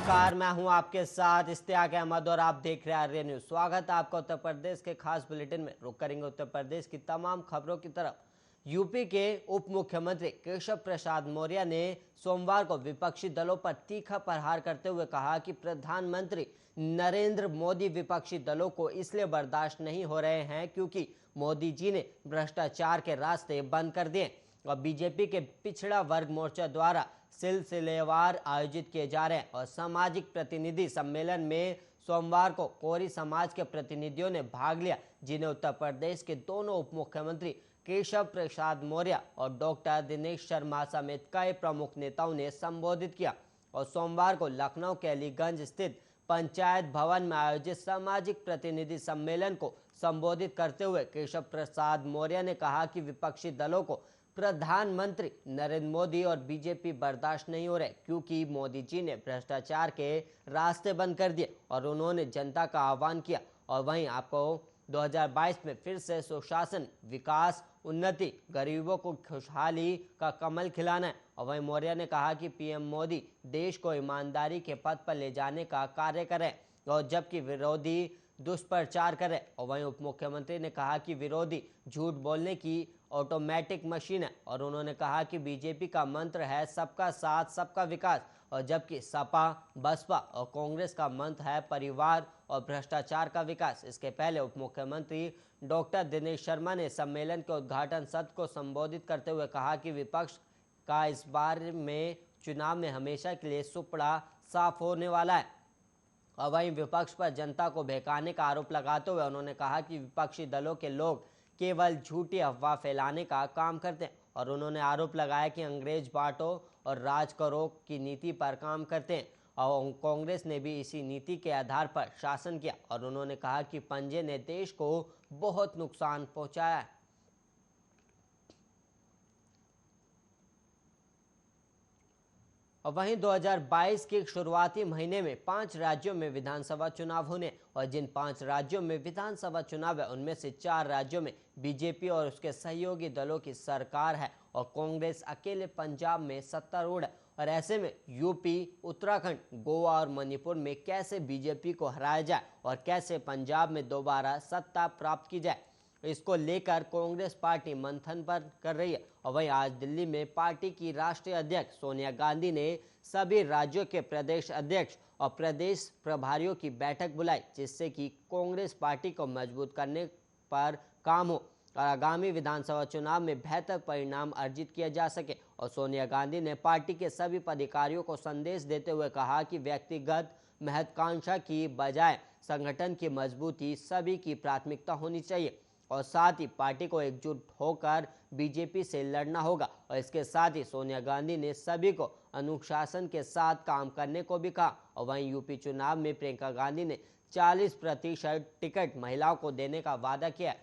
नमस्कार, मैं हूं आपके साथ इश्तियाक अहमद और आप देख रहे हैं आर्य न्यूज। स्वागत है आपका उत्तर प्रदेश के खास बुलेटिन में। रुक करेंगे उत्तर प्रदेश की तमाम खबरों की तरफ। यूपी के उप मुख्यमंत्री केशव प्रसाद मौर्य ने सोमवार को विपक्षी दलों पर तीखा प्रहार करते हुए कहा कि प्रधानमंत्री नरेंद्र मोदी विपक्षी दलों को इसलिए बर्दाश्त नहीं हो रहे हैं क्योंकि मोदी जी ने भ्रष्टाचार के रास्ते बंद कर दिए और बीजेपी के पिछड़ा वर्ग मोर्चा द्वारा सिलसिलेवार आयोजित किए जा रहे हैं और सामाजिक प्रतिनिधि सम्मेलन में सोमवार को कोरी समाज के प्रतिनिधियों ने भाग लिया, जिन्हें उत्तर प्रदेश के दोनों उप मुख्यमंत्री केशव प्रसाद मौर्य और डॉक्टर दिनेश शर्मा समेत कई प्रमुख नेताओं ने संबोधित किया। और सोमवार को लखनऊ के अलीगंज स्थित पंचायत भवन में आयोजित सामाजिक प्रतिनिधि सम्मेलन को संबोधित करते हुए केशव प्रसाद मौर्य ने कहा कि विपक्षी दलों को प्रधानमंत्री नरेंद्र मोदी और बीजेपी बर्दाश्त नहीं हो रहे क्योंकि मोदी जी ने भ्रष्टाचार के रास्ते बंद कर दिए और उन्होंने जनता का आह्वान किया। और वहीं आपको 2022 में फिर से सुशासन, विकास, उन्नति, गरीबों को खुशहाली का कमल खिलाना है। और वहीं मौर्य ने कहा कि पीएम मोदी देश को ईमानदारी के पथ पर ले जाने का कार्य करें और जबकि विरोधी दुष्प्रचार करें। और वहीं उप मुख्यमंत्री ने कहा कि विरोधी झूठ बोलने की ऑटोमेटिक मशीन है और उन्होंने कहा कि बीजेपी का मंत्र है सबका साथ सबका विकास और जबकि सपा, बसपा और कांग्रेस का मंत्र है परिवार और भ्रष्टाचार का विकास। इसके पहले उप मुख्यमंत्री डॉक्टर दिनेश शर्मा ने सम्मेलन के उद्घाटन सत्र को संबोधित करते हुए कहा कि विपक्ष का इस बार में चुनाव में हमेशा के लिए सुपड़ा साफ होने वाला है। और वहीं विपक्ष पर जनता को बहकाने का आरोप लगाते हुए उन्होंने कहा कि विपक्षी दलों के लोग केवल झूठी अफवाह फैलाने का काम करते हैं और उन्होंने आरोप लगाया कि अंग्रेज बांटो और राज करो की नीति पर काम करते हैं और कांग्रेस ने भी इसी नीति के आधार पर शासन किया। और उन्होंने कहा कि पंजे ने देश को बहुत नुकसान पहुंचाया है। और वहीं 2022 के शुरुआती महीने में 5 राज्यों में विधानसभा चुनाव होने और जिन 5 राज्यों में विधानसभा चुनाव है उनमें से 4 राज्यों में बीजेपी और उसके सहयोगी दलों की सरकार है और कांग्रेस अकेले पंजाब में सत्तारूढ़ है। और ऐसे में यूपी, उत्तराखंड, गोवा और मणिपुर में कैसे बीजेपी को हराया जाए और कैसे पंजाब में दोबारा सत्ता प्राप्त की जाए, इसको लेकर कांग्रेस पार्टी मंथन पर कर रही है। और वहीं आज दिल्ली में पार्टी की राष्ट्रीय अध्यक्ष सोनिया गांधी ने सभी राज्यों के प्रदेश अध्यक्ष और प्रदेश प्रभारियों की बैठक बुलाई, जिससे कि कांग्रेस पार्टी को मजबूत करने पर काम हो और आगामी विधानसभा चुनाव में बेहतर परिणाम अर्जित किया जा सके। और सोनिया गांधी ने पार्टी के सभी पदाधिकारियों को संदेश देते हुए कहा कि व्यक्तिगत महत्वाकांक्षा की बजाय संगठन की मजबूती सभी की प्राथमिकता होनी चाहिए और साथ ही पार्टी को एकजुट होकर बीजेपी से लड़ना होगा। और इसके साथ ही सोनिया गांधी ने सभी को अनुशासन के साथ काम करने को भी कहा। और वहीं यूपी चुनाव में प्रियंका गांधी ने 40% टिकट महिलाओं को देने का वादा किया,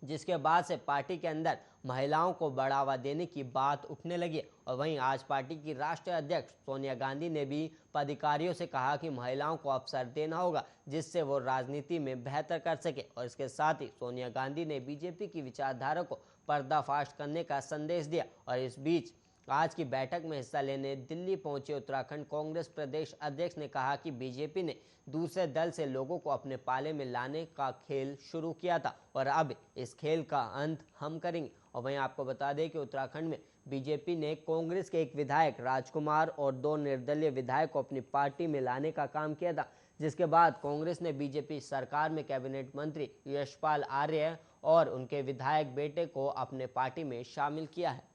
जिसके बाद से पार्टी के अंदर महिलाओं को बढ़ावा देने की बात उठने लगी। और वहीं आज पार्टी की राष्ट्रीय अध्यक्ष सोनिया गांधी ने भी पदाधिकारियों से कहा कि महिलाओं को अवसर देना होगा जिससे वो राजनीति में बेहतर कर सके। और इसके साथ ही सोनिया गांधी ने बीजेपी की विचारधारा को पर्दाफाश करने का संदेश दिया। और इस बीच आज की बैठक में हिस्सा लेने दिल्ली पहुंचे उत्तराखंड कांग्रेस प्रदेश अध्यक्ष ने कहा कि बीजेपी ने दूसरे दल से लोगों को अपने पाले में लाने का खेल शुरू किया था और अब इस खेल का अंत हम करेंगे। और वहीं आपको बता दें कि उत्तराखंड में बीजेपी ने कांग्रेस के एक विधायक राजकुमार और 2 निर्दलीय विधायक को अपनी पार्टी में लाने का काम किया था, जिसके बाद कांग्रेस ने बीजेपी सरकार में कैबिनेट मंत्री यशपाल आर्य और उनके विधायक बेटे को अपने पार्टी में शामिल किया है।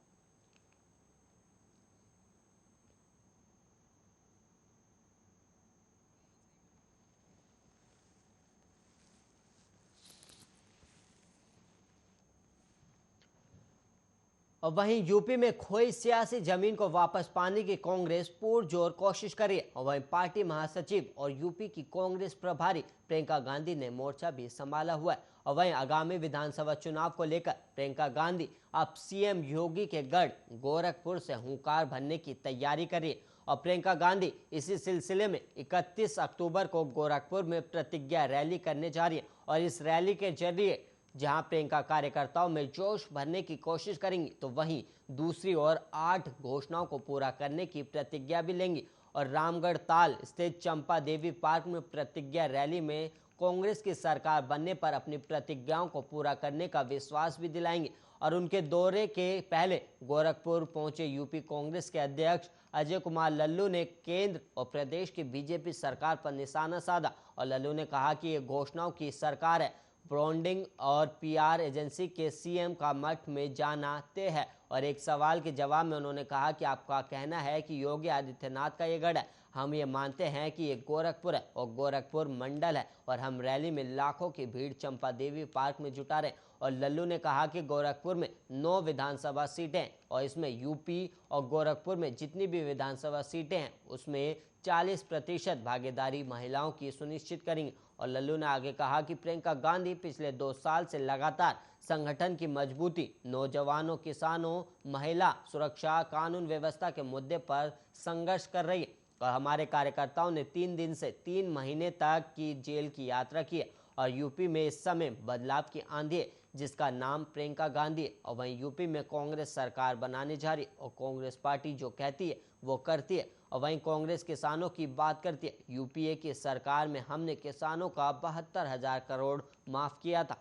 और वहीं यूपी में खोई सियासी जमीन को वापस पाने की कांग्रेस पुरजोर कोशिश कर रही है। और वहीं पार्टी महासचिव और यूपी की कांग्रेस प्रभारी प्रियंका गांधी ने मोर्चा भी संभाला हुआ है। और वहीं आगामी विधानसभा चुनाव को लेकर प्रियंका गांधी अब सीएम योगी के गढ़ गोरखपुर से हुंकार भरने की तैयारी कर रही है। और प्रियंका गांधी इसी सिलसिले में 31 अक्टूबर को गोरखपुर में प्रतिज्ञा रैली करने जा रही है और इस रैली के जरिए जहां प्रियंका कार्यकर्ताओं में जोश भरने की कोशिश करेंगी तो वहीं दूसरी ओर 8 घोषणाओं को पूरा करने की प्रतिज्ञा भी लेंगी। और रामगढ़ ताल स्थित चंपा देवी पार्क में प्रतिज्ञा रैली में कांग्रेस की सरकार बनने पर अपनी प्रतिज्ञाओं को पूरा करने का विश्वास भी दिलाएंगे। और उनके दौरे के पहले गोरखपुर पहुंचे यूपी कांग्रेस के अध्यक्ष अजय कुमार लल्लू ने केंद्र और प्रदेश की बीजेपी सरकार पर निशाना साधा और लल्लू ने कहा कि ये घोषणाओं की सरकार है, ब्रांडिंग और पीआर एजेंसी के सीएम का मठ में जाना तय है। और एक सवाल के जवाब में उन्होंने कहा कि आपका कहना है कि योगी आदित्यनाथ का ये गढ़ है, हम ये मानते हैं कि ये गोरखपुर है और गोरखपुर मंडल है और हम रैली में लाखों की भीड़ चंपा देवी पार्क में जुटा रहे। और लल्लू ने कहा कि गोरखपुर में 9 विधानसभा सीटें हैं और इसमें यूपी और गोरखपुर में जितनी भी विधानसभा सीटें हैं उसमें 40% भागीदारी महिलाओं की सुनिश्चित करेंगे। और लल्लू ने आगे कहा कि प्रियंका गांधी पिछले 2 साल से लगातार संगठन की मजबूती, नौजवानों, किसानों, महिला सुरक्षा, कानून व्यवस्था के मुद्दे पर संघर्ष कर रही है और हमारे कार्यकर्ताओं ने 3 दिन से 3 महीने तक की जेल की यात्रा की है। और यूपी में इस समय बदलाव की आंधी है जिसका नाम प्रियंका गांधी है और वहीं यूपी में कांग्रेस सरकार बनाने जा रही है और कांग्रेस पार्टी जो कहती है वो करती है। और वहीं कांग्रेस किसानों की बात करती है। यूपीए की सरकार में हमने किसानों का 72,000 करोड़ माफ किया था।